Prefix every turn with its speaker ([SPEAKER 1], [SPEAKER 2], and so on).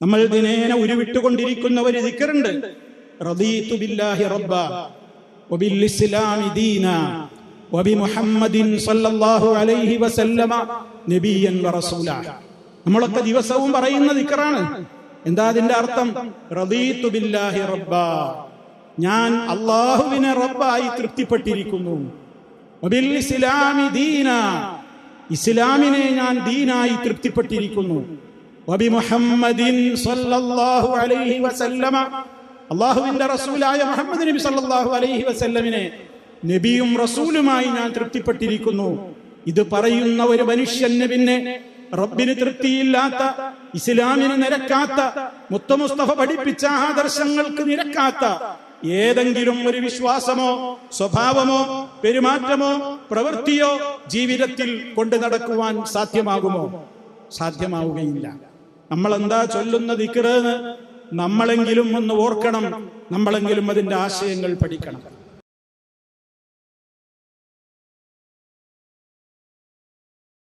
[SPEAKER 1] നമ്മൾ ദിനേന ഉരുവിട്ടുകൊണ്ടിരിക്കുന്ന ഒരു ദിക്റുണ്ട്. റദീതു ബില്ലാഹി റബ്ബ വബിൽ ഇസ്ലാമി ദീനാ വബിമുഹമ്മദിൻ സ്വല്ലല്ലാഹു അലൈഹി വസല്ലമ നബിയ്യൻ വറസൂലാ. നമ്മളൊക്കെ ദിവസവും പറയുന്ന ദിക്റാണ്. എന്താ അതിന്റെ അർത്ഥം? റദീതു ബില്ലാഹി റബ്ബ, ഞാൻ അല്ലാഹുവിനെ റബ്ബായി തൃപ്തിപ്പെട്ടിരിക്കുന്നു. വബിൽ ഇസ്ലാമി ദീനാ, ഇസ്ലാമിനെ ഞാൻ ദീനായി തൃപ്തിപ്പെട്ടിരിക്കുന്നു. വബിമുഹമ്മദിൻ സ്വല്ലല്ലാഹു അലൈഹി വസല്ലമ, അല്ലാഹുവിന്റെ റസൂലായ മുഹമ്മദ് നബി സ്വല്ലല്ലാഹു അലൈഹി വസല്ലമിനെ നബിയും റസൂലുമായി ഞാൻ തൃപ്തിപ്പെട്ടിരിക്കുന്നു. ഇത് പറയുന്ന ഒരു മനുഷ്യന് പിന്നെ റബ്ബിന് തൃപ്തിയില്ലാത്ത, ഇസ്ലാമിന് നിരക്കാത്ത, മുത്ത മുസ്തഫ പഠിപ്പിച്ച ആദർശങ്ങൾക്ക് നിരക്കാത്ത ഏതെങ്കിലും ഒരു വിശ്വാസമോ സ്വഭാവമോ പെരുമാറ്റമോ പ്രവൃത്തിയോ ജീവിതത്തിൽ കൊണ്ടു നടക്കുവാൻ സാധ്യമാകുമോ? സാധ്യമാവുകയില്ല. നമ്മൾ എന്താ ചൊല്ലുന്ന ദിക്റ് നമ്മളെങ്കിലും ഒന്ന് ഓർക്കണം, നമ്മളെങ്കിലും അതിന്റെ ആശയങ്ങൾ പഠിക്കണം.